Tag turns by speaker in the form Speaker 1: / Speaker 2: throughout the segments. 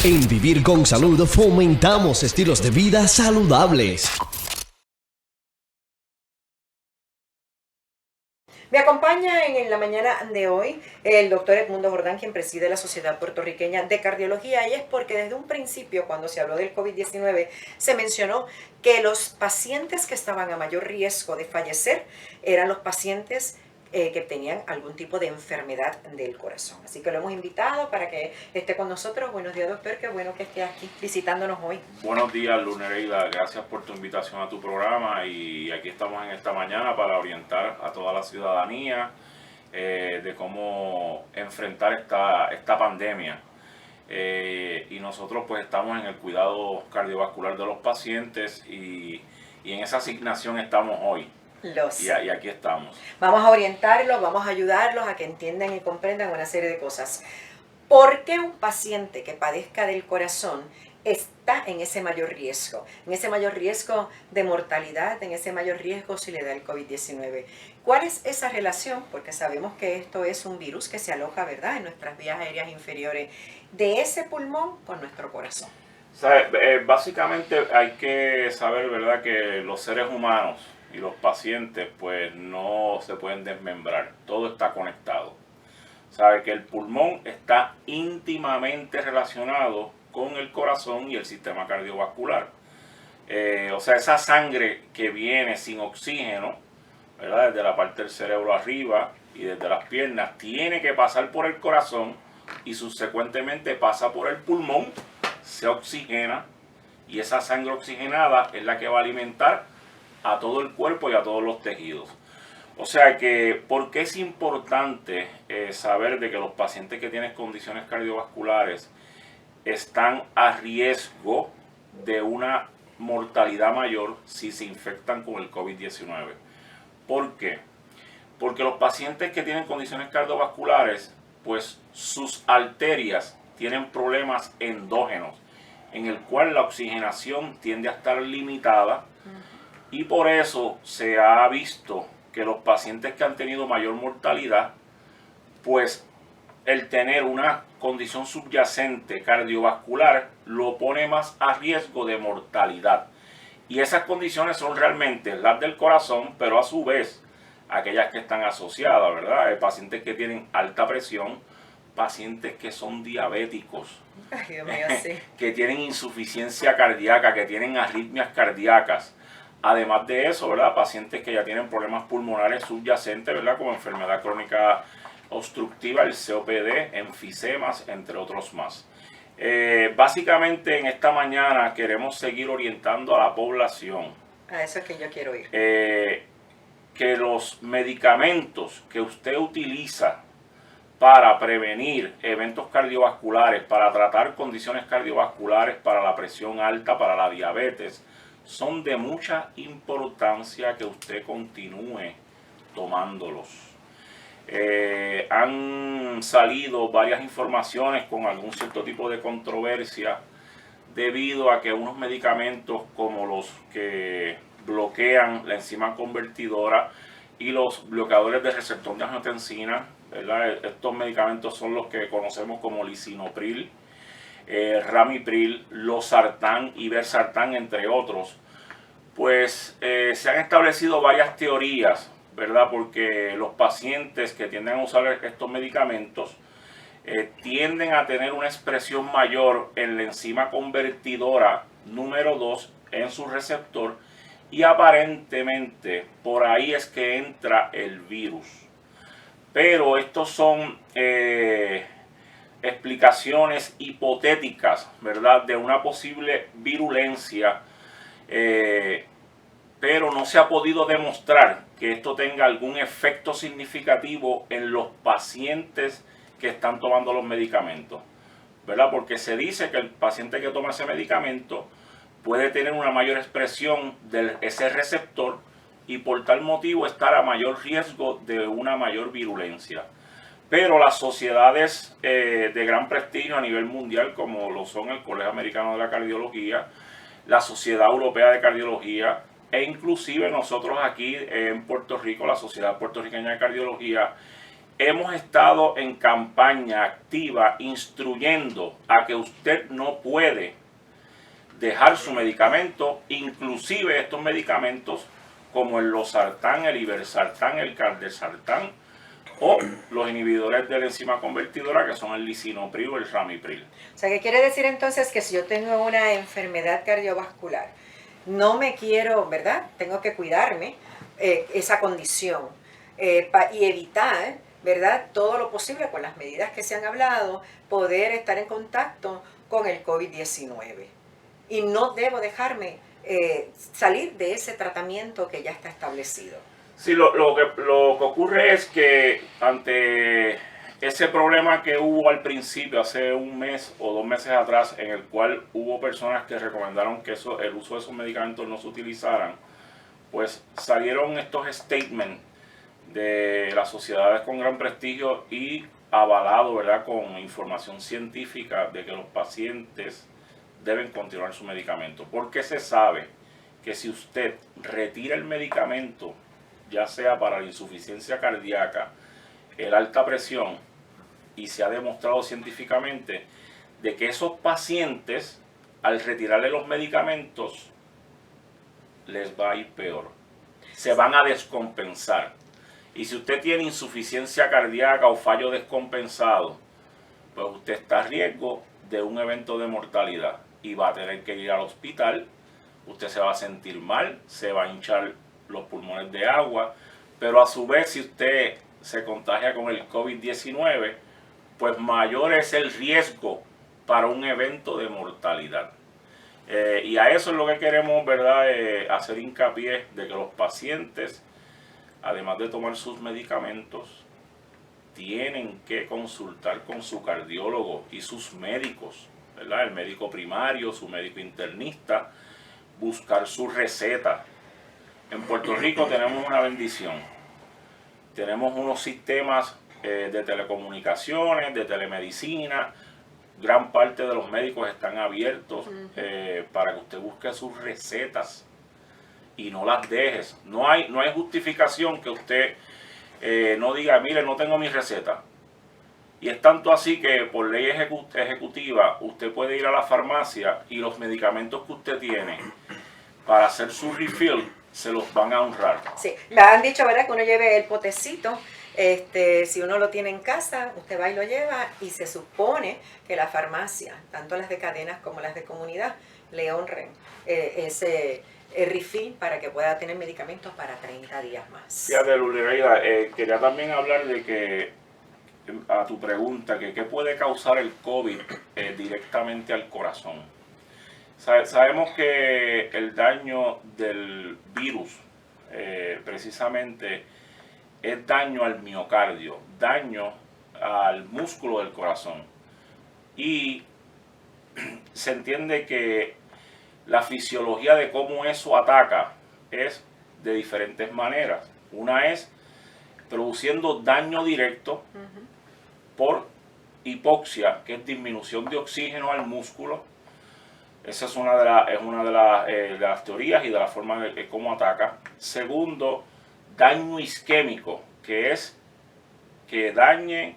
Speaker 1: En Vivir con Salud fomentamos estilos de vida saludables.
Speaker 2: Me acompaña en la mañana de hoy el doctor Edmundo Jordán, quien preside la Sociedad Puertorriqueña de Cardiología, y es porque desde un principio, cuando se habló del COVID-19, se mencionó que los pacientes que estaban a mayor riesgo de fallecer eran los pacientes que tenían algún tipo de enfermedad del corazón. Así que lo hemos invitado para que esté con nosotros. Buenos días, doctor, qué bueno que esté aquí visitándonos hoy.
Speaker 3: Buenos días, Lunereida, gracias por tu invitación a tu programa, y aquí estamos en esta mañana para orientar a toda la ciudadanía de cómo enfrentar esta pandemia. Y nosotros pues estamos en el cuidado cardiovascular de los pacientes y en esa asignación estamos hoy. Y aquí estamos.
Speaker 2: Vamos a orientarlos, vamos a ayudarlos a que entiendan y comprendan una serie de cosas. ¿Por qué un paciente que padezca del corazón está en ese mayor riesgo? En ese mayor riesgo de mortalidad, en ese mayor riesgo si le da el COVID-19. ¿Cuál es esa relación? Porque sabemos que esto es un virus que se aloja, ¿verdad?, en nuestras vías aéreas inferiores, de ese pulmón con nuestro corazón.
Speaker 3: Básicamente hay que saber, ¿verdad?, que los seres humanos y los pacientes pues no se pueden desmembrar, todo está conectado. Sabe que el pulmón está íntimamente relacionado con el corazón y el sistema cardiovascular. Esa sangre que viene sin oxígeno, ¿verdad?, desde la parte del cerebro arriba y desde las piernas, tiene que pasar por el corazón y subsecuentemente pasa por el pulmón, se oxigena, y esa sangre oxigenada es la que va a alimentar a todo el cuerpo y a todos los tejidos. O sea que, ¿por qué es importante saber de que los pacientes que tienen condiciones cardiovasculares están a riesgo de una mortalidad mayor si se infectan con el COVID-19? ¿Por qué? Porque los pacientes que tienen condiciones cardiovasculares, pues sus arterias tienen problemas endógenos, en el cual la oxigenación tiende a estar limitada. Y por eso se ha visto que los pacientes que han tenido mayor mortalidad, pues el tener una condición subyacente cardiovascular lo pone más a riesgo de mortalidad. Y esas condiciones son realmente las del corazón, pero a su vez aquellas que están asociadas, ¿verdad? Pacientes que tienen alta presión, pacientes que son diabéticos,
Speaker 2: Ay, Dios mío, sí.
Speaker 3: que tienen insuficiencia cardíaca, que tienen arritmias cardíacas. Además de eso, ¿verdad?, pacientes que ya tienen problemas pulmonares subyacentes, ¿verdad?, como enfermedad crónica obstructiva, el COPD, enfisemas, entre otros más. Básicamente en esta mañana queremos seguir orientando a la población.
Speaker 2: A eso es que yo quiero ir.
Speaker 3: Que los medicamentos que usted utiliza para prevenir eventos cardiovasculares, para tratar condiciones cardiovasculares, para la presión alta, para la diabetes, son de mucha importancia que usted continúe tomándolos. Han salido varias informaciones con algún cierto tipo de controversia debido a que unos medicamentos como los que bloquean la enzima convertidora y los bloqueadores de receptor de angiotensina, ¿verdad?, estos medicamentos son los que conocemos como lisinopril, ramipril, losartán, ibersartán, entre otros. Pues se han establecido varias teorías, ¿verdad?, porque los pacientes que tienden a usar estos medicamentos tienden a tener una expresión mayor en la enzima convertidora número 2 en su receptor, y aparentemente por ahí es que entra el virus. Pero estos son explicaciones hipotéticas, ¿verdad?, de una posible virulencia, pero no se ha podido demostrar que esto tenga algún efecto significativo en los pacientes que están tomando los medicamentos, ¿verdad?, porque se dice que el paciente que toma ese medicamento puede tener una mayor expresión de ese receptor y por tal motivo estar a mayor riesgo de una mayor virulencia. Pero las sociedades de gran prestigio a nivel mundial, como lo son el Colegio Americano de la Cardiología, la Sociedad Europea de Cardiología, e inclusive nosotros aquí en Puerto Rico, la Sociedad Puertorriqueña de Cardiología, hemos estado en campaña activa instruyendo a que usted no puede dejar su medicamento, inclusive estos medicamentos como el losartán, el ibersartán, el caldesartán o los inhibidores de la enzima convertidora que son el lisinopril o el ramipril.
Speaker 2: O sea, ¿qué quiere decir entonces? Que si yo tengo una enfermedad cardiovascular, no me quiero, ¿verdad? Tengo que cuidarme esa condición y evitar, ¿verdad? Todo lo posible con las medidas que se han hablado, poder estar en contacto con el COVID-19. Y no debo dejarme salir de ese tratamiento que ya está establecido.
Speaker 3: Sí, lo que ocurre es que ante ese problema que hubo al principio, hace un mes o 2 meses atrás, en el cual hubo personas que recomendaron que el uso de esos medicamentos no se utilizaran, pues salieron estos statements de las sociedades con gran prestigio y avalado, ¿verdad?, con información científica de que los pacientes deben continuar su medicamento, porque se sabe que si usted retira el medicamento, ya sea para la insuficiencia cardíaca, el alta presión, y se ha demostrado científicamente de que esos pacientes, al retirarle los medicamentos, les va a ir peor, se van a descompensar. Y si usted tiene insuficiencia cardíaca o fallo descompensado, pues usted está a riesgo de un evento de mortalidad y va a tener que ir al hospital. Usted se va a sentir mal, se va a hinchar los pulmones de agua, pero a su vez si usted se contagia con el COVID-19, pues mayor es el riesgo para un evento de mortalidad. Y a eso es lo que queremos, ¿verdad?, hacer hincapié de que los pacientes, además de tomar sus medicamentos, tienen que consultar con su cardiólogo y sus médicos, ¿verdad?, el médico primario, su médico internista, buscar su receta. En Puerto Rico tenemos una bendición. Tenemos unos sistemas de telecomunicaciones, de telemedicina. Gran parte de los médicos están abiertos para que usted busque sus recetas y no las dejes. No hay justificación que usted no diga, mire, no tengo mi receta. Y es tanto así que por ley ejecutiva usted puede ir a la farmacia y los medicamentos que usted tiene para hacer su refill se los van a honrar.
Speaker 2: Sí, me han dicho, ¿verdad?, que uno lleve el potecito. Si uno lo tiene en casa, usted va y lo lleva, y se supone que la farmacia, tanto las de cadenas como las de comunidad, le honren ese refill para que pueda tener medicamentos para 30 días más.
Speaker 3: Fíjate, Lurireida, quería también hablar de que, a tu pregunta, que qué puede causar el COVID directamente al corazón. Sabemos que el daño del virus precisamente es daño al miocardio, daño al músculo del corazón. Y se entiende que la fisiología de cómo eso ataca es de diferentes maneras. Una es produciendo daño directo por hipoxia, que es disminución de oxígeno al músculo. Esa es una de las teorías y de la forma de cómo ataca. Segundo, daño isquémico, que es que dañe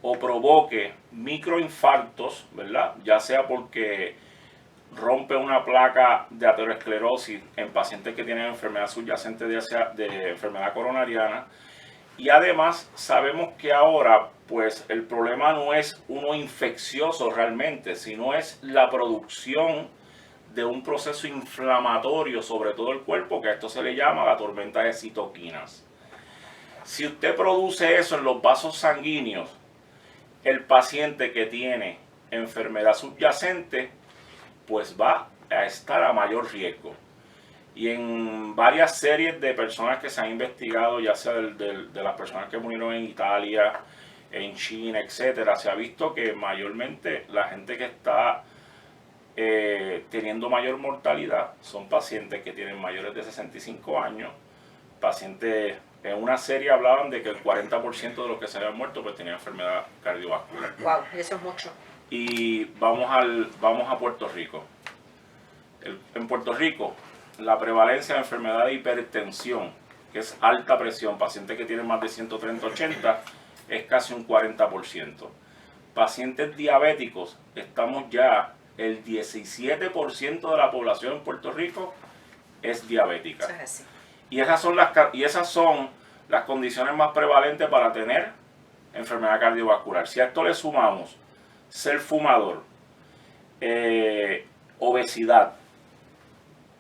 Speaker 3: o provoque microinfartos, ¿verdad? Ya sea porque rompe una placa de aterosclerosis en pacientes que tienen enfermedad subyacente de enfermedad coronariana. Y además sabemos que ahora pues el problema no es uno infeccioso realmente, sino es la producción de un proceso inflamatorio sobre todo el cuerpo, que a esto se le llama la tormenta de citoquinas. Si usted produce eso en los vasos sanguíneos, el paciente que tiene enfermedad subyacente pues va a estar a mayor riesgo. Y en varias series de personas que se han investigado, ya sea de las personas que murieron en Italia, en China, etcétera, se ha visto que mayormente la gente que está teniendo mayor mortalidad son pacientes que tienen mayores de 65 años, pacientes, en una serie hablaban de que el 40% de los que se habían muerto pues tenían enfermedad cardiovascular.
Speaker 2: Wow, eso es mucho.
Speaker 3: Y vamos a Puerto Rico. En Puerto Rico, la prevalencia de enfermedad de hipertensión, que es alta presión, pacientes que tienen más de 130/80, es casi un 40%. Pacientes diabéticos, estamos ya, el 17% de la población en Puerto Rico es diabética.
Speaker 2: Eso es así.
Speaker 3: Y esas son las condiciones más prevalentes para tener enfermedad cardiovascular. Si a esto le sumamos ser fumador, obesidad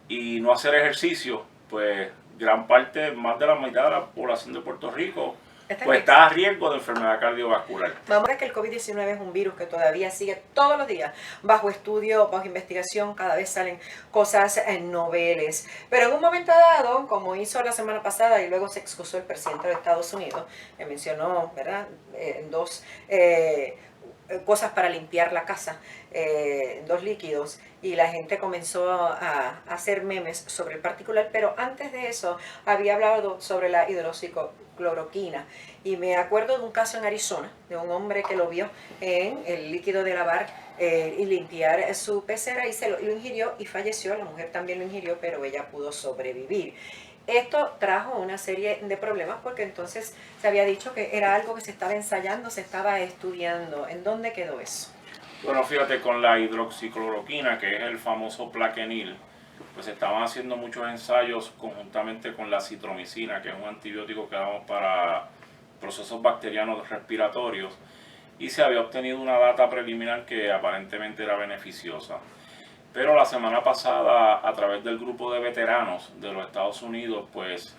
Speaker 3: y no hacer ejercicio, pues gran parte, más de la mitad de la población de Puerto Rico pues está a riesgo de enfermedad cardiovascular.
Speaker 2: Vamos a ver que el COVID-19 es un virus que todavía sigue todos los días bajo estudio, bajo investigación, cada vez salen cosas noveles. Pero en un momento dado, como hizo la semana pasada y luego se excusó el presidente de Estados Unidos, mencionó, ¿verdad?, dos cosas para limpiar la casa, dos líquidos, y la gente comenzó a hacer memes sobre el particular, pero antes de eso había hablado sobre la hidroxicloroquina, y me acuerdo de un caso en Arizona, de un hombre que lo vio en el líquido de lavar y limpiar su pecera, y lo ingirió y falleció. La mujer también lo ingirió, pero ella pudo sobrevivir. Esto trajo una serie de problemas porque entonces se había dicho que era algo que se estaba ensayando, se estaba estudiando. ¿En dónde quedó eso?
Speaker 3: Bueno, fíjate, con la hidroxicloroquina, que es el famoso Plaquenil, pues estaban haciendo muchos ensayos conjuntamente con la citromicina, que es un antibiótico que damos para procesos bacterianos respiratorios, y se había obtenido una data preliminar que aparentemente era beneficiosa. Pero la semana pasada, a través del grupo de veteranos de los Estados Unidos, pues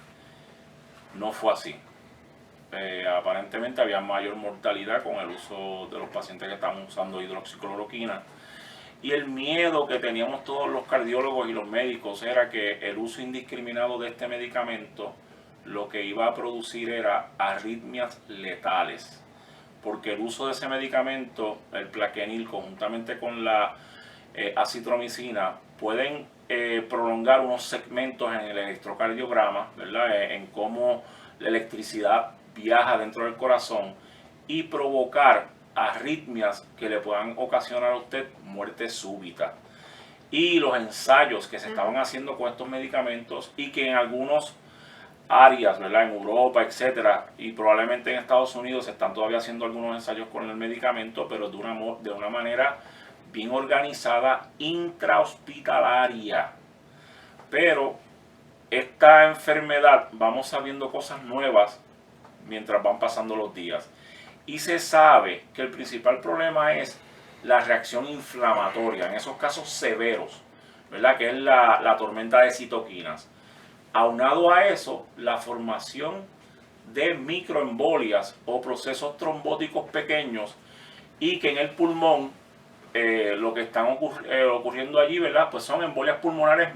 Speaker 3: no fue así. Aparentemente había mayor mortalidad con el uso de los pacientes que estaban usando hidroxicloroquina. Y el miedo que teníamos todos los cardiólogos y los médicos era que el uso indiscriminado de este medicamento lo que iba a producir era arritmias letales. Porque el uso de ese medicamento, el Plaquenil, conjuntamente con la acitromicina, pueden prolongar unos segmentos en el electrocardiograma, ¿verdad?, en cómo la electricidad viaja dentro del corazón y provocar arritmias que le puedan ocasionar a usted muerte súbita. Y los ensayos que se estaban haciendo con estos medicamentos, y que en algunas áreas, ¿verdad?, en Europa, etcétera, y probablemente en Estados Unidos se están todavía haciendo algunos ensayos con el medicamento, pero de una manera bien organizada, intrahospitalaria. Pero esta enfermedad, vamos sabiendo cosas nuevas mientras van pasando los días. Y se sabe que el principal problema es la reacción inflamatoria, en esos casos severos, ¿verdad?, que es la tormenta de citoquinas. Aunado a eso, la formación de microembolias o procesos trombóticos pequeños, y que en el pulmón lo que están ocurriendo allí, ¿verdad?, pues son embolias pulmonares,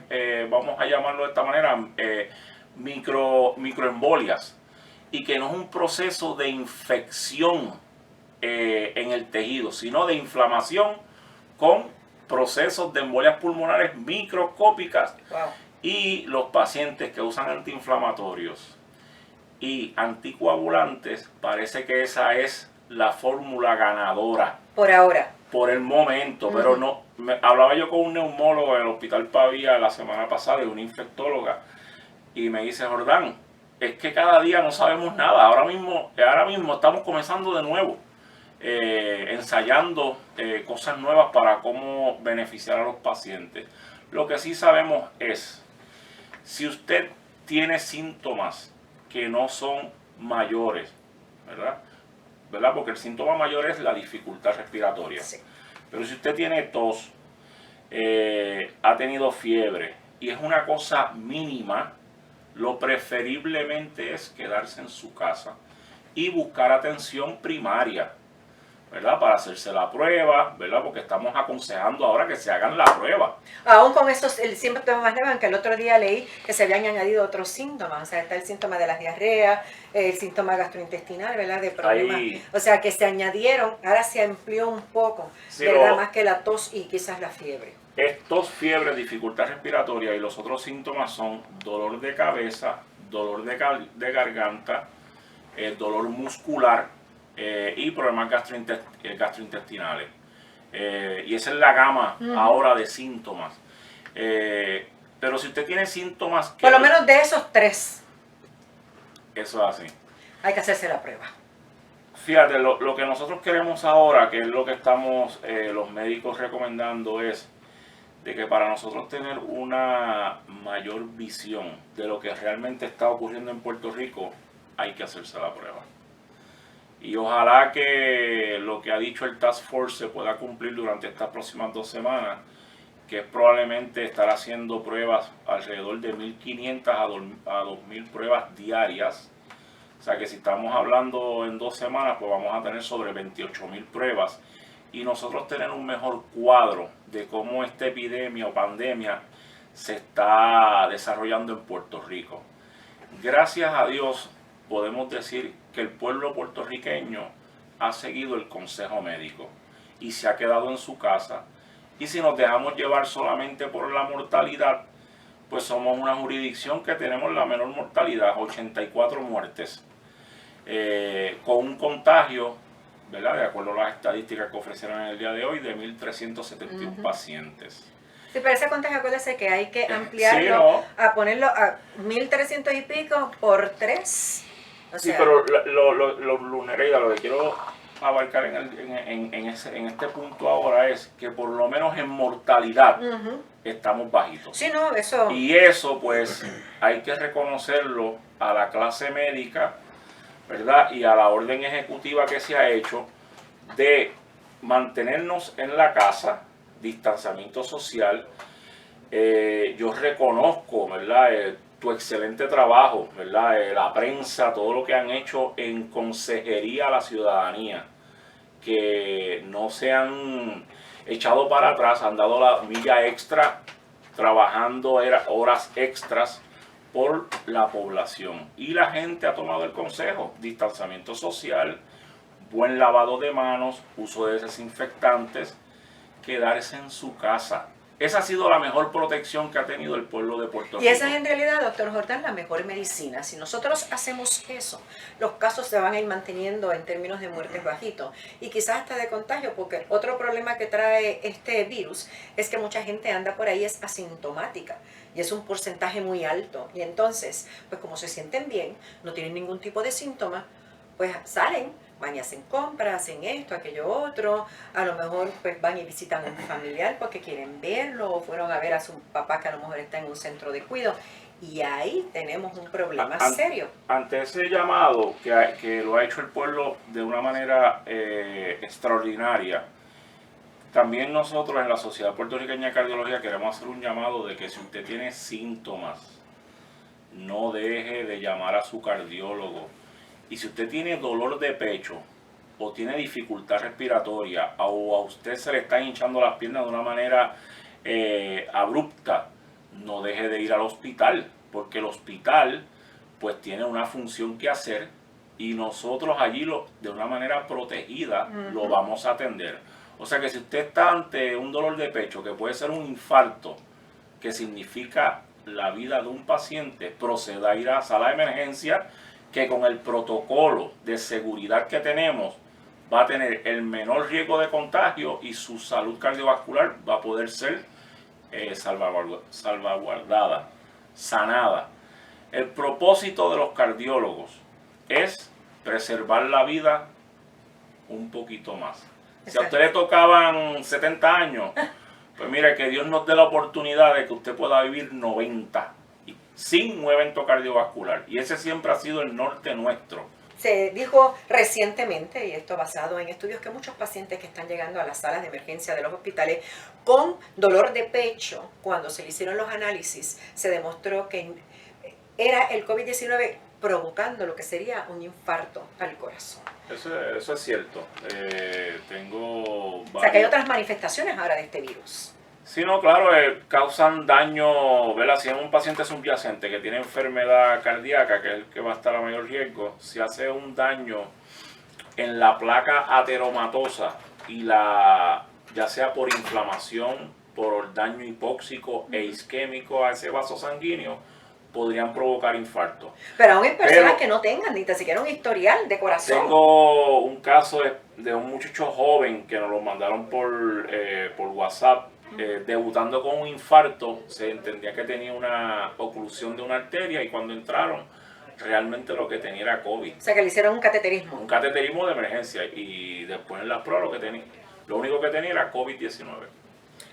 Speaker 3: vamos a llamarlo de esta manera, microembolias, y que no es un proceso de infección en el tejido, sino de inflamación con procesos de embolias pulmonares microscópicas.
Speaker 2: Wow.
Speaker 3: Y los pacientes que usan antiinflamatorios y anticoagulantes, parece que esa es la fórmula ganadora.
Speaker 2: Por ahora.
Speaker 3: Por el momento, pero no. Hablaba yo con un neumólogo en el Hospital Pavía la semana pasada, y una infectóloga, y me dice: Jordán, es que cada día no sabemos nada. Ahora mismo estamos comenzando de nuevo, ensayando cosas nuevas para cómo beneficiar a los pacientes. Lo que sí sabemos es, si usted tiene síntomas que no son mayores, ¿verdad? Porque el síntoma mayor es la dificultad respiratoria. Sí. Pero si usted tiene tos, ha tenido fiebre y es una cosa mínima, lo preferiblemente es quedarse en su casa y buscar atención primaria, ¿verdad?, para hacerse la prueba, ¿verdad?, porque estamos aconsejando ahora que se hagan la prueba.
Speaker 2: Aún con estos síntomas leves, que el otro día leí que se habían añadido otros síntomas, o sea, está el síntoma de las diarreas, el síntoma gastrointestinal, ¿verdad?, de problemas, ahí, o sea, que se añadieron, ahora se amplió un poco, sí, ¿verdad?, más que la tos y quizás la fiebre.
Speaker 3: Tos, fiebre, dificultad respiratoria, y los otros síntomas son dolor de cabeza, dolor de garganta, dolor muscular, y problemas gastrointestinales. Y esa es la gama ahora de síntomas. Pero si usted tiene síntomas que...
Speaker 2: Por lo menos de esos tres.
Speaker 3: Eso es así.
Speaker 2: Hay que hacerse la prueba.
Speaker 3: Fíjate, lo que nosotros queremos ahora, que es lo que estamos los médicos recomendando, es de que para nosotros tener una mayor visión de lo que realmente está ocurriendo en Puerto Rico, hay que hacerse la prueba. Y ojalá que lo que ha dicho el Task Force se pueda cumplir durante estas próximas 2 semanas, que es probablemente estar haciendo pruebas alrededor de 1.500 a 2.000 pruebas diarias. O sea que si estamos hablando en 2 semanas, pues vamos a tener sobre 28.000 pruebas. Y nosotros tener un mejor cuadro de cómo esta epidemia o pandemia se está desarrollando en Puerto Rico. Gracias a Dios podemos decir que el pueblo puertorriqueño ha seguido el consejo médico y se ha quedado en su casa. Y si nos dejamos llevar solamente por la mortalidad, pues somos una jurisdicción que tenemos la menor mortalidad, 84 muertes, con un contagio, ¿verdad?, de acuerdo a las estadísticas que ofrecieron en el día de hoy, de 1.371 pacientes.
Speaker 2: Sí, pero ese contagio, acuérdese que hay que ampliarlo,
Speaker 3: Sí, ¿no?
Speaker 2: a ponerlo a 1.300 y pico por 3. O
Speaker 3: Sí,
Speaker 2: sea,
Speaker 3: pero Nereida, lo que quiero abarcar en este punto ahora es que por lo menos en mortalidad estamos bajitos.
Speaker 2: sí, no, eso.
Speaker 3: Y eso pues hay que reconocerlo a la clase médica, ¿verdad? Y a la orden ejecutiva que se ha hecho de mantenernos en la casa, distanciamiento social. Yo reconozco, ¿verdad?, tu excelente trabajo, ¿verdad?, la prensa, todo lo que han hecho en consejería a la ciudadanía, que no se han echado para atrás, han dado la milla extra, trabajando horas extras por la población. Y la gente ha tomado el consejo: distanciamiento social, buen lavado de manos, uso de desinfectantes, quedarse en su casa. Esa ha sido la mejor protección que ha tenido el pueblo de Puerto Rico.
Speaker 2: Y esa es en realidad, doctor Jordán, la mejor medicina. Si nosotros hacemos eso, los casos se van a ir manteniendo en términos de muertes bajitos y quizás hasta de contagio, porque otro problema que trae este virus es que mucha gente anda por ahí es asintomática y es un porcentaje muy alto. Y entonces, pues como se sienten bien, no tienen ningún tipo de síntoma, pues salen, van y hacen compras, hacen esto, aquello otro, a lo mejor pues van y visitan a un familiar porque quieren verlo, o fueron a ver a su papá que a lo mejor está en un centro de cuidado, y ahí tenemos un problema serio.
Speaker 3: Ante ese llamado que lo ha hecho el pueblo de una manera extraordinaria, también nosotros en la Sociedad Puertorriqueña de Cardiología queremos hacer un llamado de que si usted tiene síntomas, no deje de llamar a su cardiólogo. Y si usted tiene dolor de pecho o tiene dificultad respiratoria o a usted se le están hinchando las piernas de una manera abrupta, no deje de ir al hospital, porque el hospital pues tiene una función que hacer y nosotros allí de una manera protegida lo vamos a atender. O sea que si usted está ante un dolor de pecho que puede ser un infarto, que significa la vida de un paciente, proceda a ir a la sala de emergencia, que con el protocolo de seguridad que tenemos va a tener el menor riesgo de contagio y su salud cardiovascular va a poder ser salvaguardada, sanada. El propósito de los cardiólogos es preservar la vida un poquito más. Si a usted le tocaban 70 años, pues mire, que Dios nos dé la oportunidad de que usted pueda vivir 90 sin un evento cardiovascular. Y ese siempre ha sido el norte nuestro.
Speaker 2: Se dijo recientemente, y esto basado en estudios, que muchos pacientes que están llegando a las salas de emergencia de los hospitales con dolor de pecho, cuando se le hicieron los análisis, se demostró que era el COVID-19 provocando lo que sería un infarto al corazón.
Speaker 3: Eso es cierto. Tengo
Speaker 2: O sea que hay otras manifestaciones ahora de este virus.
Speaker 3: Sí, no, claro, causan daño, ¿verdad? Si es un paciente subyacente que tiene enfermedad cardíaca, que es el que va a estar a mayor riesgo, si hace un daño en la placa ateromatosa y ya sea por inflamación, por daño hipóxico e isquémico a ese vaso sanguíneo, podrían provocar infarto.
Speaker 2: Pero aún en personas que no tengan ni siquiera un historial de corazón.
Speaker 3: Tengo un caso de un muchacho joven que nos lo mandaron por WhatsApp, debutando con un infarto. Se entendía que tenía una oclusión de una arteria y cuando entraron realmente lo que tenía era COVID.
Speaker 2: O sea, que le hicieron un cateterismo.
Speaker 3: Un cateterismo de emergencia y después en las pruebas lo único que tenía era COVID-19.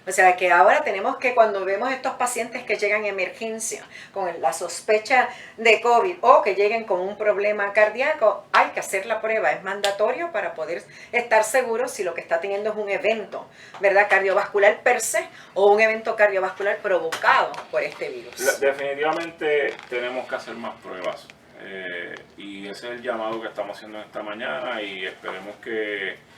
Speaker 2: O sea, que ahora tenemos que cuando vemos estos pacientes que llegan a emergencia con la sospecha de COVID o que lleguen con un problema cardíaco, hay que hacer la prueba, es mandatorio para poder estar seguros si lo que está teniendo es un evento, ¿verdad? Cardiovascular per se o un evento cardiovascular provocado por este virus.
Speaker 3: Definitivamente tenemos que hacer más pruebas y ese es el llamado que estamos haciendo esta mañana y esperemos que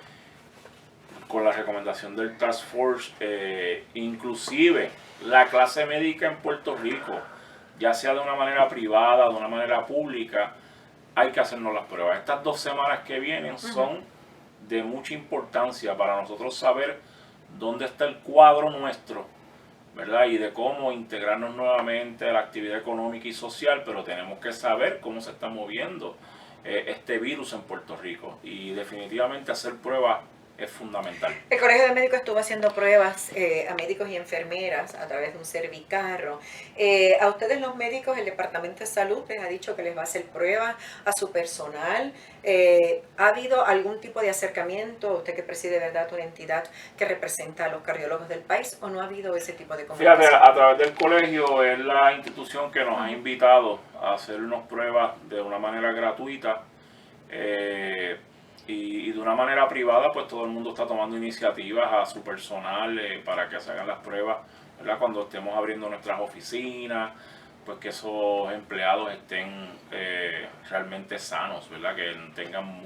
Speaker 3: con la recomendación del Task Force, inclusive la clase médica en Puerto Rico, ya sea de una manera privada, de una manera pública, hay que hacernos las pruebas. Estas 2 semanas que vienen son de mucha importancia para nosotros saber dónde está el cuadro nuestro, ¿verdad? Y de cómo integrarnos nuevamente a la actividad económica y social, pero tenemos que saber cómo se está moviendo este virus en Puerto Rico y definitivamente hacer pruebas es fundamental.
Speaker 2: El Colegio de Médicos estuvo haciendo pruebas a médicos y enfermeras a través de un servicarro. A ustedes los médicos, el Departamento de Salud les ha dicho que les va a hacer pruebas a su personal. ¿Ha habido algún tipo de acercamiento, usted que preside, verdad, una entidad que representa a los cardiólogos del país, o no ha habido ese tipo de comunicación?
Speaker 3: Fíjate, a través del colegio es la institución que nos ha invitado a hacernos pruebas de una manera gratuita. Y de una manera privada, pues todo el mundo está tomando iniciativas a su personal para que se hagan las pruebas, ¿verdad? Cuando estemos abriendo nuestras oficinas, pues que esos empleados estén realmente sanos, ¿verdad? Que tengan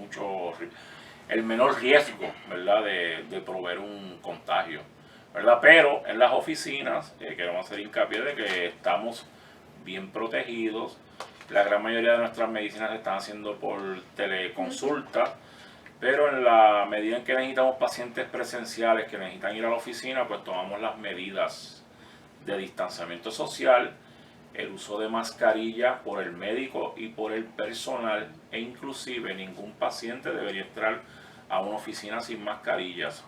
Speaker 3: el menor riesgo, ¿verdad? De proveer un contagio, ¿verdad? Pero en las oficinas queremos hacer hincapié de que estamos bien protegidos. La gran mayoría de nuestras medicinas se están haciendo por teleconsulta. Pero en la medida en que necesitamos pacientes presenciales que necesitan ir a la oficina, pues tomamos las medidas de distanciamiento social, el uso de mascarilla por el médico y por el personal, e inclusive ningún paciente debería entrar a una oficina sin mascarillas.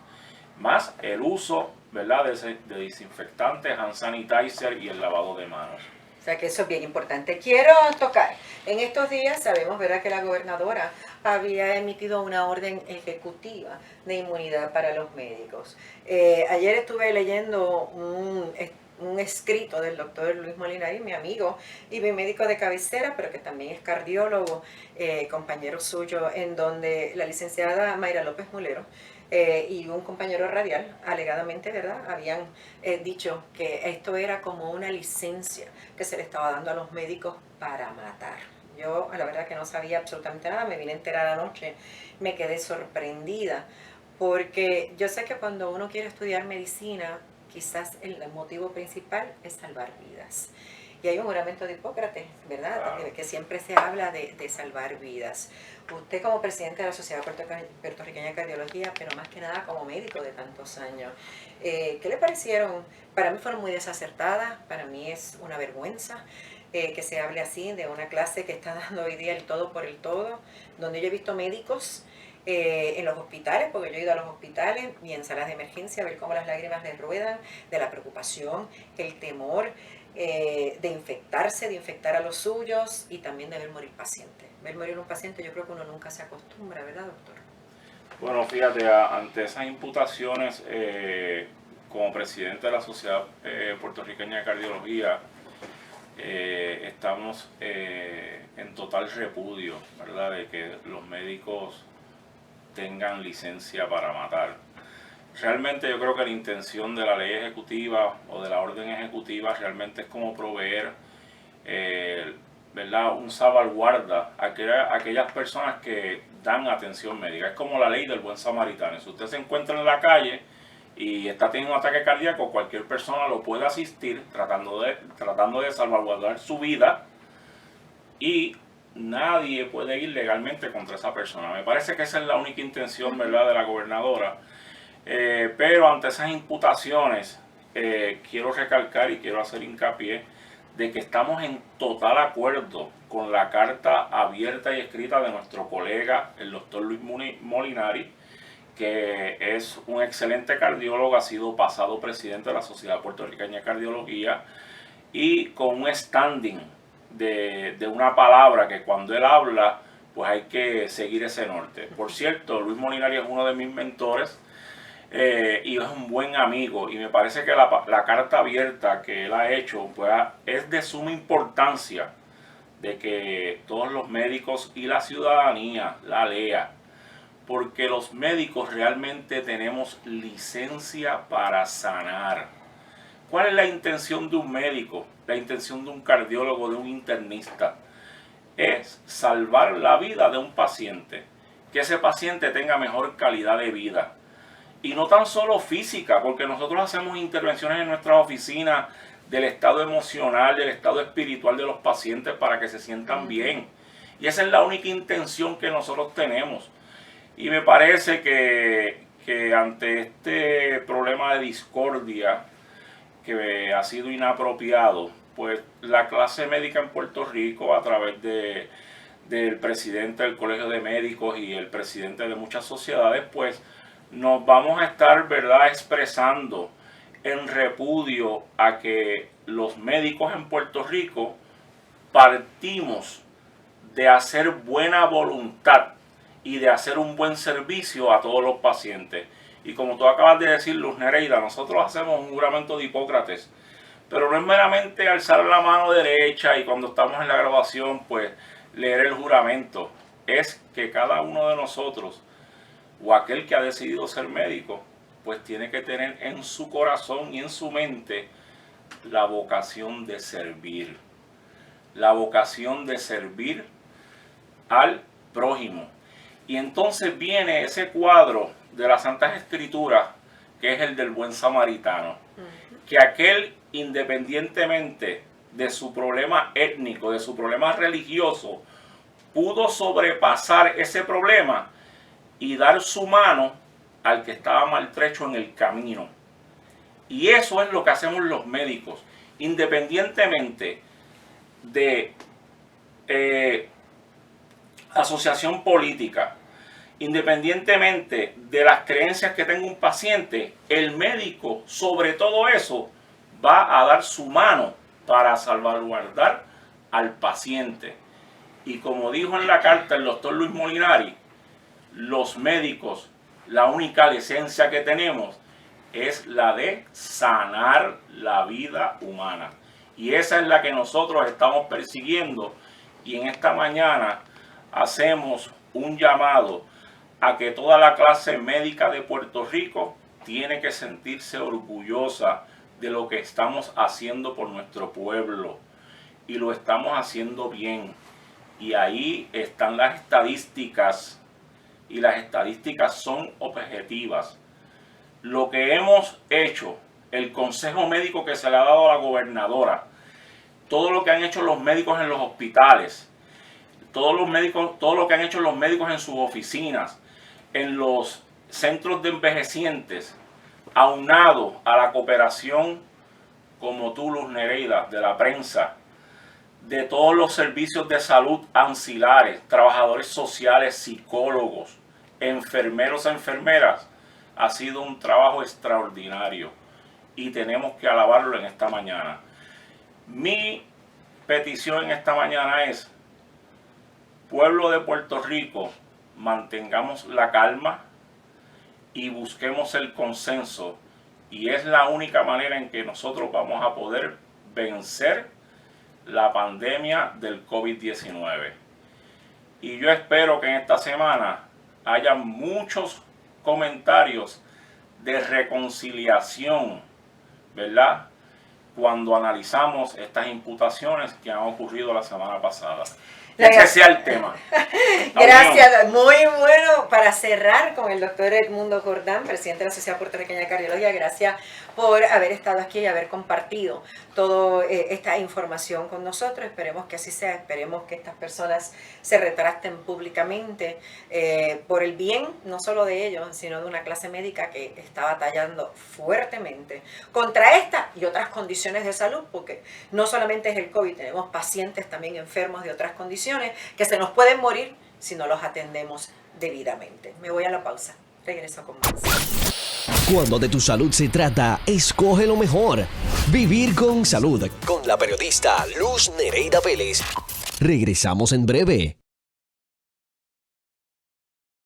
Speaker 3: Más el uso, ¿verdad?, de desinfectantes, hand sanitizer y el lavado de manos.
Speaker 2: O sea que eso es bien importante. Quiero tocar, en estos días sabemos, ¿verdad?, que la gobernadora había emitido una orden ejecutiva de inmunidad para los médicos. Ayer estuve leyendo un escrito del doctor Luis Molinari, mi amigo y mi médico de cabecera, pero que también es cardiólogo, compañero suyo, en donde la licenciada Mayra López Mulero y un compañero radial, alegadamente, ¿verdad?, habían dicho que esto era como una licencia que se le estaba dando a los médicos para matar. Yo, la verdad que no sabía absolutamente nada, me vine a enterar anoche, me quedé sorprendida, porque yo sé que cuando uno quiere estudiar medicina, quizás el motivo principal es salvar vidas. Y hay un juramento de Hipócrates, ¿verdad?, que siempre se habla de salvar vidas. Usted como presidente de la Sociedad Puertorriqueña de Cardiología, pero más que nada como médico de tantos años, ¿qué le parecieron? Para mí fueron muy desacertadas, para mí es una vergüenza que se hable así de una clase que está dando hoy día el todo por el todo, donde yo he visto médicos en los hospitales, porque yo he ido a los hospitales y en salas de emergencia a ver cómo las lágrimas les ruedan de la preocupación, el temor de infectarse, de infectar a los suyos y también de ver morir pacientes. Ver morir un paciente, yo creo que uno nunca se acostumbra, ¿verdad, doctor?
Speaker 3: Bueno, fíjate, ante esas imputaciones, como presidente de la Sociedad Puertorriqueña de Cardiología, estamos en total repudio, ¿verdad?, de que los médicos tengan licencia para matar. Realmente yo creo que la intención de la ley ejecutiva o de la orden ejecutiva realmente es como proveer, ¿verdad?, un salvaguarda a aquellas personas que dan atención médica. Es como la ley del buen samaritano. Si usted se encuentra en la calle y está teniendo un ataque cardíaco, cualquier persona lo puede asistir tratando de salvaguardar su vida y nadie puede ir legalmente contra esa persona. Me parece que esa es la única intención, ¿verdad?, de la gobernadora. Pero ante esas imputaciones quiero recalcar y quiero hacer hincapié de que estamos en total acuerdo con la carta abierta y escrita de nuestro colega, el doctor Luis Molinari, que es un excelente cardiólogo, ha sido pasado presidente de la Sociedad Puertorriqueña de Cardiología y con un standing, de una palabra que cuando él habla, pues hay que seguir ese norte. Por cierto, Luis Molinari es uno de mis mentores y es un buen amigo, y me parece que la carta abierta que él ha hecho pues, es de suma importancia de que todos los médicos y la ciudadanía la lea, porque los médicos realmente tenemos licencia para sanar. ¿Cuál es la intención de un médico? La intención de un cardiólogo, de un internista, es salvar la vida de un paciente, que ese paciente tenga mejor calidad de vida. Y no tan solo física, porque nosotros hacemos intervenciones en nuestras oficinas del estado emocional, del estado espiritual de los pacientes para que se sientan bien. Y esa es la única intención que nosotros tenemos. Y me parece que ante este problema de discordia que ha sido inapropiado, pues la clase médica en Puerto Rico, a través del presidente del Colegio de Médicos y el presidente de muchas sociedades, pues nos vamos a estar, ¿verdad?, expresando en repudio a que los médicos en Puerto Rico partimos de hacer buena voluntad y de hacer un buen servicio a todos los pacientes. Y como tú acabas de decir, Luz Nereida, nosotros hacemos un juramento de Hipócrates, pero no es meramente alzar la mano derecha y cuando estamos en la grabación, pues leer el juramento. Es que cada uno de nosotros, o aquel que ha decidido ser médico, pues tiene que tener en su corazón y en su mente la vocación de servir. La vocación de servir al prójimo. Y entonces viene ese cuadro de las Santas Escrituras, que es el del buen samaritano. Que aquel, independientemente de su problema étnico, de su problema religioso, pudo sobrepasar ese problema y dar su mano al que estaba maltrecho en el camino. Y eso es lo que hacemos los médicos, independientemente de asociación política, independientemente de las creencias que tenga un paciente, el médico sobre todo eso va a dar su mano para salvaguardar al paciente. Y como dijo en la carta el doctor Luis Molinari, los médicos, la única licencia que tenemos es la de sanar la vida humana. Y esa es la que nosotros estamos persiguiendo. Y en esta mañana hacemos un llamado a que toda la clase médica de Puerto Rico tiene que sentirse orgullosa de lo que estamos haciendo por nuestro pueblo. Y lo estamos haciendo bien. Y ahí están las estadísticas. Y las estadísticas son objetivas. Lo que hemos hecho, el consejo médico que se le ha dado a la gobernadora, todo lo que han hecho los médicos en los hospitales, todo lo que han hecho los médicos en sus oficinas, en los centros de envejecientes, aunado a la cooperación, como tú, Luz Nereida, de la prensa, de todos los servicios de salud ancilares, trabajadores sociales, psicólogos, enfermeros, enfermeras, ha sido un trabajo extraordinario y tenemos que alabarlo en esta mañana. Mi petición en esta mañana es, pueblo de Puerto Rico, mantengamos la calma y busquemos el consenso, y es la única manera en que nosotros vamos a poder vencer la pandemia del COVID-19. Y yo espero que en esta semana haya muchos comentarios de reconciliación, ¿verdad?, cuando analizamos estas imputaciones que han ocurrido la semana pasada. Ese sea el tema.
Speaker 2: Gracias, muy bueno. Para cerrar con el doctor Edmundo Jordán, presidente de la Sociedad Puertorriqueña de Cardiología, gracias por haber estado aquí y haber compartido toda esta información con nosotros. Esperemos que así sea, esperemos que estas personas se retracten públicamente por el bien, no solo de ellos, sino de una clase médica que está batallando fuertemente contra esta y otras condiciones de salud, porque no solamente es el COVID, tenemos pacientes también enfermos de otras condiciones que se nos pueden morir si no los atendemos debidamente. Me voy a la pausa. Regreso con más.
Speaker 1: Cuando de tu salud se trata, escoge lo mejor. Vivir con salud. Con la periodista Luz Nereida Vélez. Regresamos en breve.